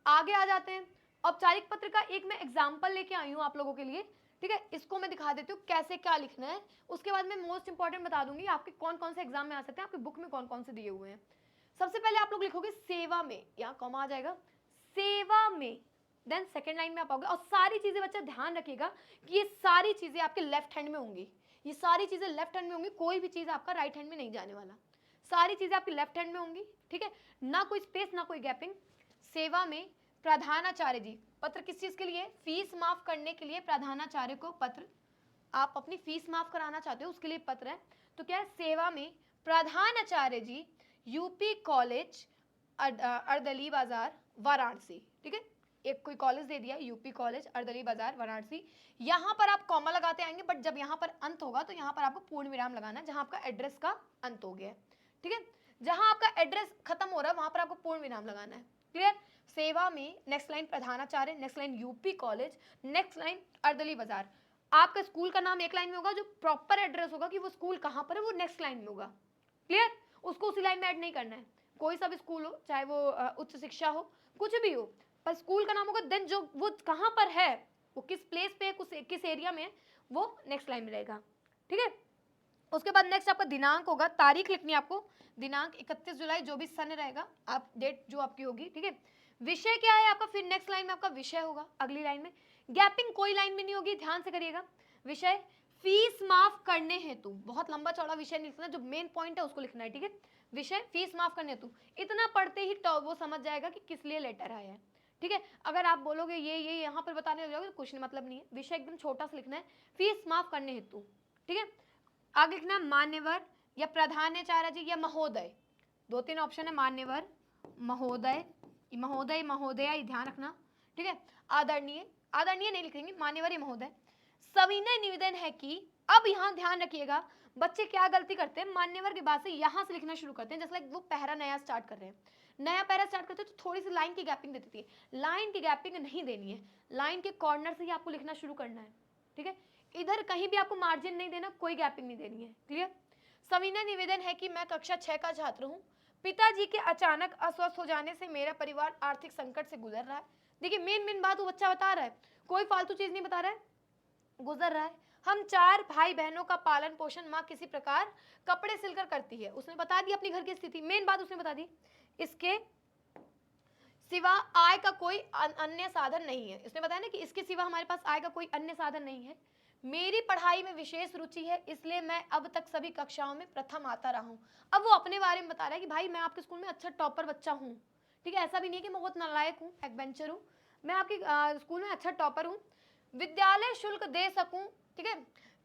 आगे आ जाते हैं। औपचारिक पत्र का एक मैं एग्जाम्पल लेके आई हूं आप लोगों के लिए, ठीक है। इसको मैं दिखा देती हूँ कैसे क्या लिखना है, उसके बाद मैं मोस्ट इंपॉर्टेंट बता दूंगी आपके कौन कौन से एग्जाम में आ सकते हैं, आपकी बुक में कौन कौन से दिए हुए हैं। सबसे पहले आप लोग लिखोगे सेवा में, यहाँ कॉमा आ जाएगा, सेवा में, देन सेकेंड लाइन में आप आओगे। और सारी चीजें बच्चा ध्यान रखिएगा कि ये सारी चीजें आपके लेफ्ट हैंड में होंगी, ये सारी चीजें लेफ्ट हैंड में होंगी, कोई भी चीज आपका राइट हैंड में नहीं जाने वाला, सारी चीजें आपकी लेफ्ट हैंड में होंगी, ठीक है। ना कोई स्पेस ना कोई गैपिंग। सेवा में प्रधानाचार्य जी, पत्र किस चीज के लिए, फीस माफ करने के लिए प्रधानाचार्य को पत्र, आप अपनी फीस माफ कराना चाहते हो उसके लिए पत्र है, तो क्या है, सेवा में प्रधानाचार्य जी, यूपी कॉलेज अर्दली बाजार वाराणसी, ठीक है। एक कोई कॉलेज दे दिया यूपी कॉलेज अर्दली बाजार वाराणसी, यहां पर आप कॉमा लगाते आएंगे, बट जब यहां पर अंत होगा तो यहां पर आपको पूर्ण विराम लगाना है, जहां आपका एड्रेस का अंत हो गया, ठीक है। जहां आपका एड्रेस खत्म हो रहा है वहां पर आपको पूर्ण विराम लगाना है। क्लियर। सेवा में नेक्स्ट लाइन प्रधानाचार्य, next line UP college, next line Ardali Bazar. आपका स्कूल का नाम एक लाइन में होगा, जो प्रॉपर एड्रेस होगा कि वो स्कूल कहां पर है वो नेक्स्ट लाइन में होगा। क्लियर, उसको उसी लाइन में ऐड नहीं करना है। कोई सा भी स्कूल हो, चाहे वो उच्च शिक्षा हो, कुछ भी हो, पर स्कूल का नाम होगा, देन जो वो कहां पर है, वो किस प्लेस पे है, किस एरिया में है, वो नेक्स्ट लाइन में रहेगा, ठीक है। उसके बाद नेक्स्ट आपका दिनांक होगा, तारीख लिखनी है आपको, दिनांक 31 जुलाई, जो भी सन रहेगा, आप डेट जो आपकी होगी, ठीक है। विषय क्या है आपका, फिर नेक्स्ट लाइन में आपका विषय होगा, अगली लाइन में गैपिंग कोई लाइन में नहीं होगी, ध्यान से करिएगा। विषय फीस माफ करने हेतु, बहुत लंबा चौड़ा विषय नहीं लिखना, जो मेन पॉइंट है उसको लिखना है, ठीक है। विषय फीस माफ करने हेतु, इतना पढ़ते ही वो समझ जाएगा कि किस लिए लेटर आया है, ठीक है। अगर आप बोलोगे ये यहाँ पर बताने लग जाओगे तो कुछ नहीं, मतलब नहीं है। विषय एकदम छोटा सा लिखना है, फीस माफ करने हेतु, ठीक है। आगे लिखना मान्यवर या प्रधानाचार्य जी या महोदय, 2-3 ऑप्शन है, मान्यवर, महोदय, महोदय महोदया, ध्यान रखना, ठीक है। आदरणीय, आदरणीय नहीं लिखेंगे, मान्यवर या महोदय। सविनय निवेदन है कि, अब यहाँ ध्यान रखिएगा बच्चे क्या गलती करते हैं, मान्यवर के बाद से यहाँ से लिखना शुरू करते हैं, जैसे लाइक वो पैरा नया स्टार्ट कर रहे हैं, नया पैरा स्टार्ट करते हैं तो थोड़ी सी लाइन की गैपिंग देती थी, लाइन की गैपिंग नहीं देनी है, लाइन के कॉर्नर से ही आपको लिखना शुरू करना है, ठीक है। इधर कहीं भी आपको मार्जिन नहीं देना, कोई गैपिंग नहीं देनी है। क्लियर। सविनय निवेदन है कि मैं कक्षा 6 का छात्र हूँ, पिताजी के अचानक अस्वस्थ हो जाने से मेरा परिवार आर्थिक संकट से गुजर रहा है। देखिए मेन बात वो बच्चा बता रहा है, कोई फालतू चीज नहीं बता रहा है, गुजर रहा है। हम 4 भाई बहनों का पालन पोषण माँ किसी प्रकार कपड़े सिलकर करती है, उसने बता दी अपनी घर की स्थिति, मेन बात उसने बता दी। इसके सिवा आय का कोई अन्य साधन नहीं है, इसने बताया ना कि इसके सिवा हमारे पास आय का कोई अन्य साधन नहीं है। मेरी पढ़ाई में विशेष रुचि है, इसलिए मैं अब तक सभी कक्षाओं में प्रथम आता रहा हूँ। अब वो अपने बारे में बता रहा है कि भाई मैं आपके स्कूल में अच्छा टॉपर बच्चा हूँ, ठीक है। ऐसा भी नहीं है कि मैं बहुत नालायक हूँ, बैकबेंचर हूँ, मैं आपके स्कूल में अच्छा टॉपर हूँ, विद्यालय शुल्क दे सकूँ, ठीक है।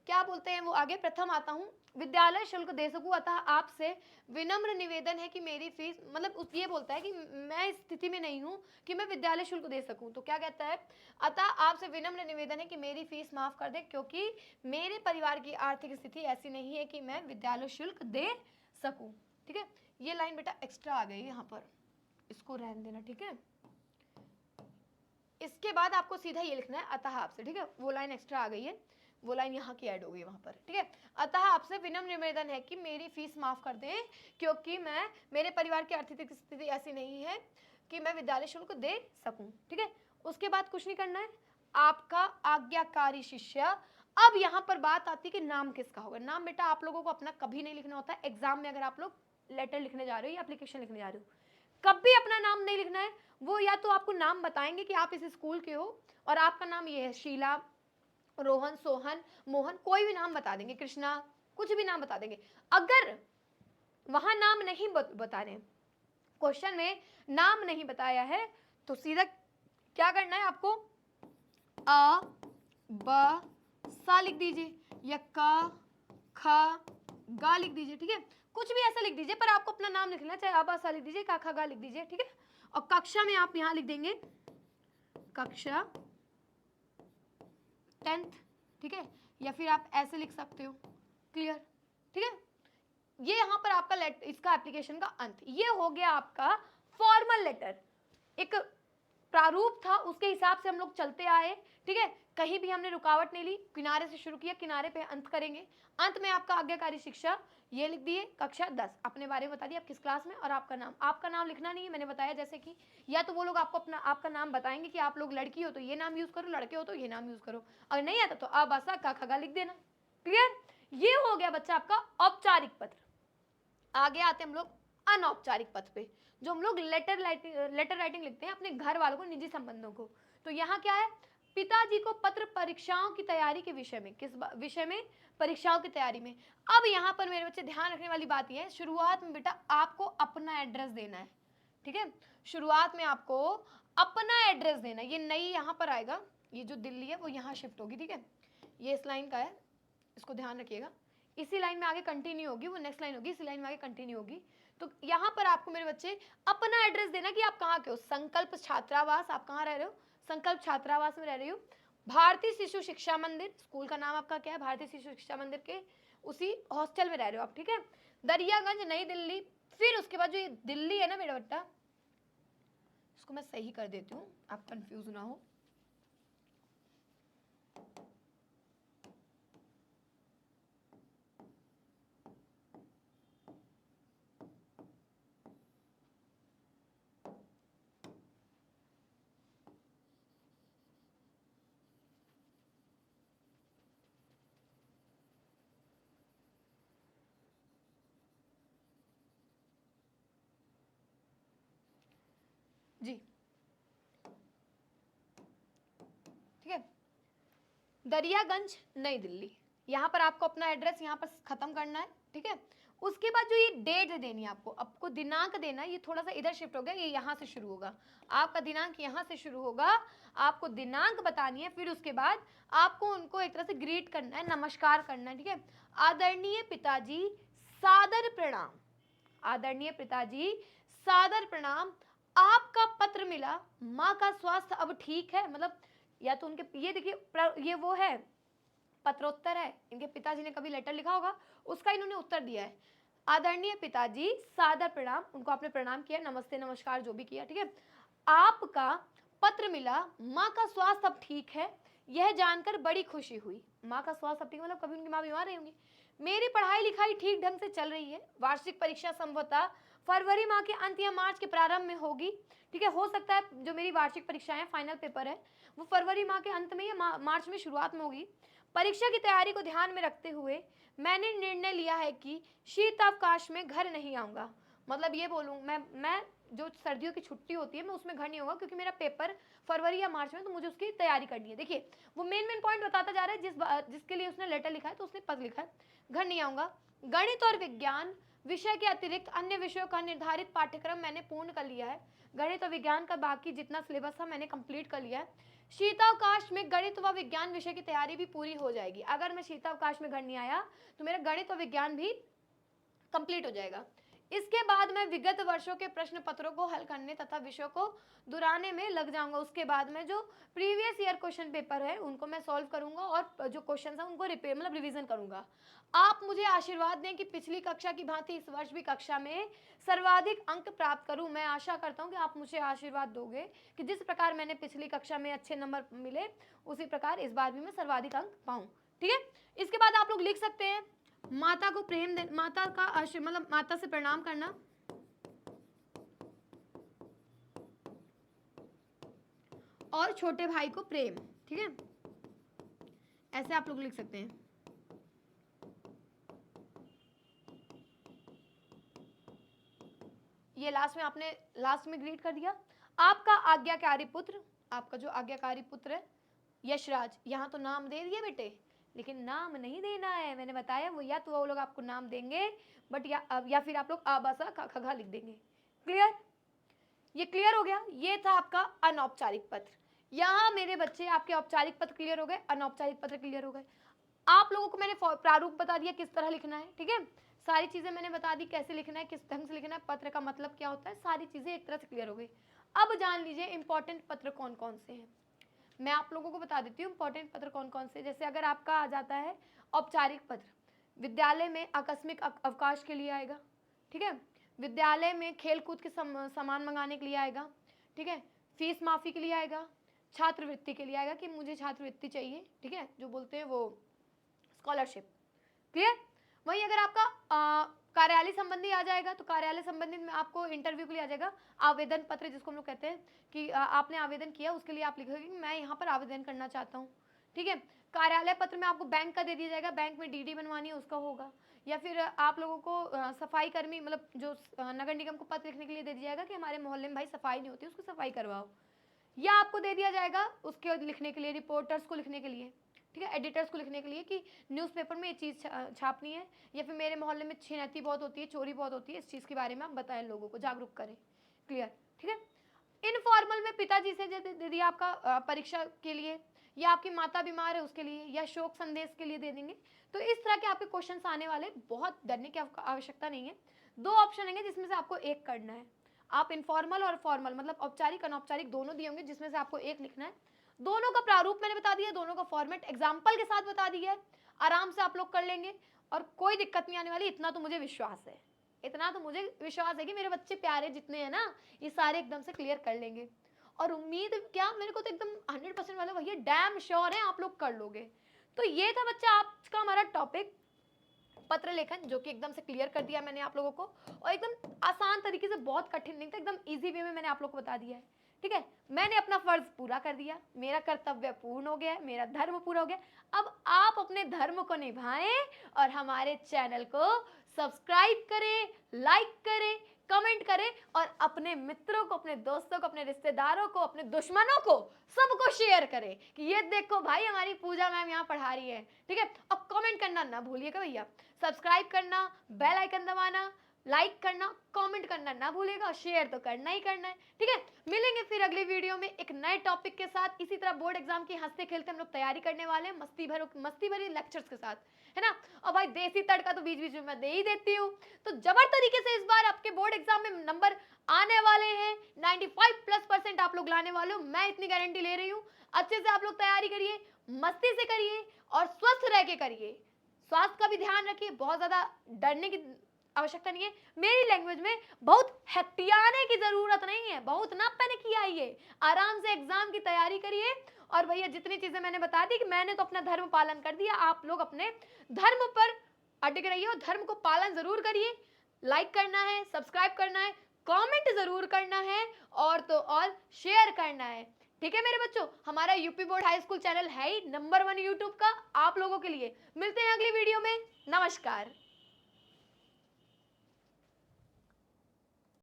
क्या बोलते हैं वो आगे, प्रथम आता हूँ, विद्यालय शुल्क दे सकूँ, अतः आपसे विनम्र निवेदन है कि मेरी फीस, मतलब ये बोलता है कि मैं इस स्थिति में नहीं हूँ कि मैं विद्यालय शुल्क दे सकूँ, तो क्या कहता है, अतः आपसे विनम्र निवेदन है कि मेरी फीस माफ कर दे, क्योंकि मेरे परिवार की आर्थिक स्थिति ऐसी नहीं है कि मैं विद्यालय शुल्क दे सकूँ, ठीक है। ये लाइन बेटा एक्स्ट्रा आ गई यहाँ पर, इसको रहने देना, ठीक है। इसके बाद आपको सीधा ये लिखना है अतः आपसे, ठीक है, वो लाइन एक्स्ट्रा आ गई है, वो लाइन यहाँ की ऐड हो गई वहाँ पर, ठीक है। अतः आपसे विनम्र निवेदन है कि मेरी फीस माफ कर दें, क्योंकि मेरे परिवार की आर्थिक स्थिति ऐसी नहीं है कि मैं विद्यालय शुल्क दे सकूं, ठीक है। उसके बाद कुछ नहीं करना है, आपका आज्ञाकारी शिष्य। अब यहाँ पर बात आती है कि नाम किसका होगा। नाम बेटा आप लोगों को अपना कभी नहीं लिखना होता है एग्जाम में। अगर आप लोग लेटर लिखने जा रहे हो या एप्लीकेशन लिखने जा रहे हो, कभी अपना नाम नहीं लिखना है। वो या तो आपको नाम बताएंगे कि आप इस स्कूल के हो और आपका नाम ये है, शीला, रोहन, सोहन, मोहन, कोई भी नाम बता देंगे, कृष्णा, कुछ भी नाम बता देंगे। अगर वहां नाम नहीं बता रहे, क्वेश्चन में नाम नहीं बताया है, तो सीधा क्या करना है आपको, अ ब सा लिख दीजिए या क ख गा लिख दीजिए, ठीक है। कुछ भी ऐसा लिख दीजिए, पर आपको अपना नाम लिखना, चाहे अ ब सा लिख दीजिए, क ख गा लिख दीजिए, ठीक है। और कक्षा में आप यहां लिख देंगे कक्षा 10th, ठीक है, या फिर आप ऐसे लिख सकते हो, क्लियर, ठीक है। ये यहाँ पर आपका इसका एप्लीकेशन का अंत, ये हो गया आपका फॉर्मल लेटर। एक प्रारूप था, उसके हिसाब से हम लोग चलते आए, ठीक है। कहीं भी हमने रुकावट नहीं ली, किनारे से शुरू किया, किनारे पे अंत करेंगे। अंत में आपका आज्ञाकारी शिक्षा ये लिख दिए, कक्षा 10, अपने बारे में बता दिया आप किस क्लास में, और आपका नाम लिखना नहीं है, मैंने बताया जैसे कि या तो वो लोग आपको आपका नाम बताएंगे कि आप लोग लड़की हो तो ये नाम यूज करो, लड़के हो तो ये नाम यूज करो, अगर नहीं आता तो अब आसा का खगा लिख देना, क्लियर। ये हो गया बच्चा आपका औपचारिक पत्र। आगे आते हम लोग अनौपचारिक पत्र पे, जो हम लोग लेटर राइटिंग लिखते हैं अपने घर वालों को, निजी संबंधों को। तो यहाँ क्या है, पिताजी को पत्र परीक्षाओं की तैयारी के विषय में, किस विषय में, परीक्षाओं की तैयारी में। अब यहाँ पर मेरे बच्चे ध्यान रखने वाली बात यह है, शुरुआत में बेटा आपको अपना एड्रेस देना है, ठीक है। शुरुआत में आपको अपना एड्रेस देना है। ये नई यहाँ पर आएगा, ये जो दिल्ली है वो यहाँ शिफ्ट होगी, ठीक है। ये इस लाइन का है, इसको ध्यान रखिएगा। इसी लाइन में आगे कंटिन्यू होगी, वो नेक्स्ट लाइन होगी, इसी लाइन में आगे कंटिन्यू होगी। तो यहाँ पर आपको मेरे बच्चे अपना एड्रेस देना कि आप कहाँ के हो। संकल्प छात्रावास, आप कहाँ रह रहे हो, संकल्प छात्रावास में रह रही हो। भारतीय शिशु शिक्षा मंदिर, स्कूल का नाम आपका क्या है, भारतीय शिशु शिक्षा मंदिर के उसी हॉस्टल में रह रहे हो आप, ठीक है। दरियागंज, नई दिल्ली। फिर उसके बाद जो ये दिल्ली है ना मेरा बेटा, इसको मैं सही कर देती हूँ, आप कंफ्यूज ना हो। जी, ठीक है। दरियागंज, नई दिल्ली, यहाँ पर आपको अपना एड्रेस यहाँ पर खत्म करना है, ठीक है। उसके बाद जो ये डेट देनी है आपको दिनांक देना है। ये थोड़ा सा इधर शिफ्ट हो गया, ये यहाँ से शुरू होगा, आपका दिनांक यहाँ से शुरू होगा, आपको दिनांक बतानी है। फिर उसके बाद आपको उनको एक तरह से ग्रीट करना है, नमस्कार करना है, ठीक है। आदरणीय पिताजी सादर प्रणाम, आदरणीय पिताजी सादर प्रणाम, आपका पत्र मिला, माँ का स्वास्थ्य अब ठीक है। मतलब या तो उनके, ये देखिए ये वो है पत्रोत्तर है, इनके पिताजी ने कभी लेटर लिखा होगा, उसका इन्होंने उत्तर दिया है। आदरणीय पिताजी सादर प्रणाम, उनको आपने प्रणाम किया, नमस्ते नमस्कार जो भी किया, ठीक है। आपका पत्र मिला, माँ का स्वास्थ्य अब ठीक है, यह जानकर बड़ी खुशी हुई। माँ का स्वास्थ्य अब ठीक, मतलब कभी उनकी माँ बीमार रही होंगी। मेरी पढ़ाई लिखाई ठीक ढंग से चल रही है। वार्षिक परीक्षा संभवतः फरवरी माह के अंत या मार्च के प्रारंभ में होगी, ठीक है। हो सकता है जो मेरी वार्षिक परीक्षाएं फाइनल पेपर है वो फरवरी माह के अंत में या मार्च में शुरुआत में होगी। परीक्षा की तैयारी को ध्यान में रखते हुए मैंने निर्णय लिया है कि शीतावकाश में घर नहीं आऊँगा। मतलब ये बोलूँ मैं जो सर्दियों की छुट्टी होती है मैं उसमें घर नहीं होगा, क्योंकि मेरा पेपर फरवरी या मार्च में, तो मुझे उसकी तैयारी करनी है। देखिए वो मेन पॉइंट बताता जा रहा है, जिसके लिए उसने लेटर लिखा है तो उसने पद लिखा है, घर नहीं आऊँगा। गणित और विज्ञान विषय के अतिरिक्त अन्य विषयों का निर्धारित पाठ्यक्रम मैंने पूर्ण कर लिया है। गणित और विज्ञान का बाकी जितना सिलेबस था मैंने कंप्लीट कर लिया है। शीतावकाश में गणित व विज्ञान विषय की तैयारी भी पूरी हो जाएगी। अगर मैं शीतावकाश में घर नहीं आया तो मेरा गणित और विज्ञान भी कंप्लीट हो जाएगा। इसके बाद मैं विगत वर्षों के प्रश्न पत्रों को हल करने तथा विषयों को दोहराने में लग जाऊंगा। उसके बाद में जो प्रीवियस ईयर क्वेश्चन पेपर है उनको मैं सॉल्व करूंगा और जो क्वेश्चन है उनको रिवीजन करूंगा। आप मुझे आशीर्वाद दें कि पिछली कक्षा की भांति इस वर्ष भी कक्षा में सर्वाधिक अंक प्राप्त करूं। मैं आशा करता हूं कि आप मुझे आशीर्वाद दोगे कि जिस प्रकार मैंने पिछली कक्षा में अच्छे नंबर मिले उसी प्रकार इस बार भी मैं सर्वाधिक अंक पाऊं। ठीक है, इसके बाद आप लोग लिख सकते हैं माता को प्रेम दे, माता का मतलब माता से प्रणाम करना, और छोटे भाई को प्रेम। ठीक है, ऐसे आप लोग लिख सकते हैं। ये लास्ट में ग्रीड कर दिया। आपका आज्ञाकारी पुत्र, आपका जो आज्ञाकारी पुत्र है यशराज, यहाँ तो नाम दे दिए बेटे, लेकिन नाम नहीं देना है, मैंने बताया वो या तो वो लोग आपको नाम देंगे बट या फिर आप लोग आबासा खा लिख देंगे। क्लियर, ये क्लियर हो गया। ये था आपका अनौपचारिक पत्र। यहाँ मेरे बच्चे आपके औपचारिक पत्र क्लियर हो गए, अनौपचारिक पत्र क्लियर हो गए। आप लोगों को मैंने प्रारूप बता दिया किस तरह लिखना है। ठीक है, सारी चीजें मैंने बता दी कैसे लिखना है, किस ढंग से लिखना है, पत्र का मतलब क्या होता है, सारी चीजें एक तरह से क्लियर हो गई। अब जान लीजिए इंपॉर्टेंट पत्र कौन कौन से हैं। मैं आप लोगों को बता देती हूँ इंपॉर्टेंट पत्र कौन कौन से। जैसे अगर आपका आ जाता है औपचारिक पत्र, विद्यालय में आकस्मिक अवकाश के लिए आएगा। ठीक है, विद्यालय में खेल कूद के सामान मंगाने के लिए आएगा। ठीक है, फीस माफी के लिए आएगा, छात्रवृत्ति के लिए आएगा कि मुझे छात्रवृत्ति चाहिए। ठीक है, जो बोलते हैं वो स्कॉलरशिप। क्लियर। वहीं अगर आपका कार्यालय संबंधी आ जाएगा तो कार्यालय संबंधी में आपको इंटरव्यू के लिए आ जाएगा आवेदन पत्र, जिसको हम लोग कहते हैं कि आपने आवेदन किया, उसके लिए आप लिखोगे कि मैं यहाँ पर आवेदन करना चाहता हूँ। ठीक है, कार्यालय पत्र में आपको बैंक का दे दिया जाएगा, बैंक में डीडी बनवानी है उसका होगा, या फिर आप लोगों को सफाई कर्मी मतलब जो नगर निगम को पत्र लिखने के लिए दे दिया जाएगा कि हमारे मोहल्ले में भाई सफाई नहीं होती, उसको सफाई करवाओ, या आपको दे दिया जाएगा उसके लिखने के लिए, रिपोर्टर्स को लिखने के लिए। ठीक है, एडिटर्स को लिखने के लिए कि न्यूज़पेपर में ये चीज़ छापनी है, या फिर मेरे मोहल्ले में छिनैती बहुत होती है, चोरी बहुत होती है, इस चीज़ के बारे में आप बताएं, लोगों को जागरूक करें। क्लियर। ठीक है, इनफॉर्मल में पिताजी से दे दिया आपका परीक्षा के लिए, या आपकी माता बीमार है उसके लिए, या शोक संदेश के लिए दे देंगे। तो इस तरह के आपके क्वेश्चन आने वाले, बहुत डरने की आवश्यकता नहीं है। 2 ऑप्शन होंगे जिसमें से आपको एक करना है। आप इनफॉर्मल और फॉर्मल मतलब औपचारिक अनौपचारिक दोनों दिए होंगे, जिसमें से आपको एक लिखना है। दोनों का प्रारूप मैंने बता दिया, दोनों का फॉर्मेट एग्जाम्पल के साथ बता दिया है, आराम से आप लोग कर लेंगे और कोई दिक्कत नहीं आने वाली। इतना तो मुझे विश्वास है, इतना तो मुझे विश्वास है कि मेरे बच्चे प्यारे जितने हैं ना, ये सारे एकदम से क्लियर कर लेंगे। और उम्मीद क्या, मेरे को तो एकदम 100% वाला भैया डैम श्योर है आप लोग कर लोगे। तो ये था बच्चा आज का हमारा टॉपिक पत्र लेखन, जो कि एकदम से क्लियर कर दिया मैंने आप लोगों को, और एकदम आसान तरीके से, बहुत कठिन नहीं था, एकदम इजी वे में मैंने आप लोगों को बता दिया है। ठीक है, मैंने अपना फर्ज पूरा कर दिया, मेरा कर्तव्य पूर्ण हो गया, मेरा धर्म पूरा हो गया। अब आप अपने धर्म को निभाएं और हमारे चैनल को सब्सक्राइब करें, लाइक करें, कमेंट करें, और अपने मित्रों को, अपने दोस्तों को, अपने रिश्तेदारों को, अपने दुश्मनों को, सबको शेयर करें कि ये देखो भाई हमारी पूजा मैम यहाँ पढ़ा रही है। ठीक है, अब कमेंट करना ना भूलिएगा भैया, सब्सक्राइब करना, बेल आइकन दबाना, लाइक करना, कमेंट करना ना भूलिएगा, शेयर तो करना ही करना है। ठीक है, मिलेंगे फिर अगली वीडियो में एक नए टॉपिक के साथ। इसी तरह बोर्ड एग्जाम की हंसते खेलते हम लोग तैयारी करने वाले हैं, मस्ती भरी लेक्चर्स के साथ, है ना। और भाई देसी तड़का तो बीच बीच में मैं दे ही देती हूँ। तो जबर तरीके से इस बार आपके बोर्ड एग्जाम में नंबर आने वाले हैं, 95+% आप लोग लाने वाले हो, मैं इतनी गारंटी ले रही हूँ। अच्छे से आप लोग तैयारी करिए, मस्ती से करिए और स्वस्थ रह के करिए, स्वास्थ्य का भी ध्यान रखिए, बहुत ज्यादा डरने की आवश्यकता नहीं है। मेरी लैंग्वेज में बहुत हटियाने की जरूरत नहीं है, बहुत ना पैनिक आइए, आराम से एग्जाम की तैयारी करिए। और भैया जितनी चीजें मैंने बता दी कि मैंने तो अपना धर्म पालन कर दिया, आप लोग अपने धर्म पर अडिग रहिए और धर्म को पालन जरूर करिए। लाइक करना है, सब्सक्राइब करना है, कमेंट जरूर करना है, और तो और शेयर करना है। ठीक है मेरे बच्चों, हमारा UP board high school channel है ही नंबर 1 यूट्यूब का आप लोगों के लिए। मिलते हैं अगली वीडियो में, नमस्कार।